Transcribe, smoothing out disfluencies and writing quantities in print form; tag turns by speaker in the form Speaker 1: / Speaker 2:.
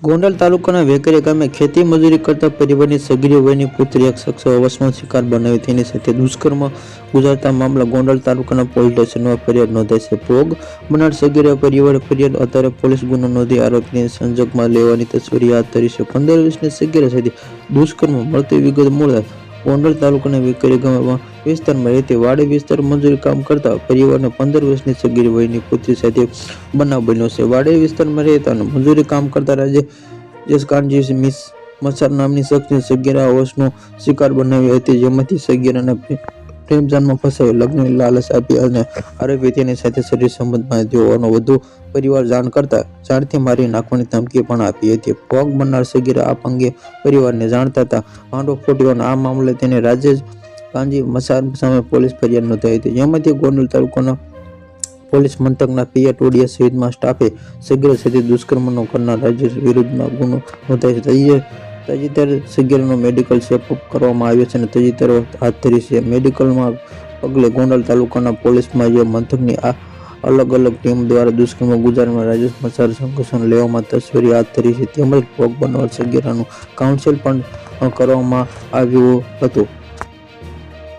Speaker 1: ગોંડલ તાલુકાના વેકરિયા ગામે ખેતી મજૂરી કરતા પરિવારની સગીર વયની પુત્રી એક શખ્સે અવસનો શિકાર બનાવી તેની સાથે દુષ્કર્મ ગુજારતા મામલા ગોંડલ તાલુકાના પોલીસ સ્ટેશનમાં ફરિયાદ નોંધાઈ છે. ભોગ બનનાર સગીર પરિવારે ફરિયાદ આધારે પોલીસ ગુનો નોંધી આરોપીને સંજોગમાં લેવાની તસવીર હાથ ધરી છે. 15 વર્ષની સગીર સાથે દુષ્કર્મ મળતી વિગત મળતા ગોંડલ તાલુકાના વેકરિયા ગામમાં વિસ્તારમાં રહેતી વાડી વિસ્તાર મજૂરી કામ કરતા પરિવારને 15 વર્ષની સગીર વયની પુત્રી સાથે બનાવ બન્યો છે. વાડી વિસ્તારમાં રહેતા અને મજૂરી કામ કરતા રાજેશ કાનજી મસાર નામની શખ્સને સગીરા અવસનો શિકાર બનાવી હતી, જેમાંથી સગીરાને પ્રેમજાળમાં ફસાવી લગ્નની લાલચ આપી અને આરોપી તેની સાથે શરીર સંબંધમાં હોવાનો વધુ પરિવાર જાણ કરતા જાણથી મારી નાખવાની ધમકી પણ આપી હતી. ભોગ બનનાર સગીરા આ અંગે પરિવારને જાણતા હતા ભાંડો ફૂટ્યો અને આ મામલે તેને રાજેશ કાનજી મસાર સામે પોલીસ ફરિયાદ નોંધાઈ હતી, જેમાંથી ગોંડલ તાલુકાના પોલીસ મથકના પીઆઈ ટોડિયા સહિતના સ્ટાફે સગીર સાથે દુષ્કર્મનો કરનાર રાજેશ વિરુદ્ધમાં ગુનો નોંધાયો છે. તાજેતર સગીરનો મેડિકલ ચેકઅપ કરવામાં આવ્યો છે અને તાજેતર હાથ ધરી છે. મેડિકલમાં પગલે ગોંડલ તાલુકાના પોલીસમાં મથકની આ અલગ અલગ ટીમ દ્વારા દુષ્કર્મ ગુજારનાર રાજેશ મસાર સંઘર્ષણ લેવામાં તસવીર હાથ ધરી છે, તેમજ ભોગ બનનાર સગીરાનું કાઉન્સેલ પણ કરવામાં આવ્યું હતું.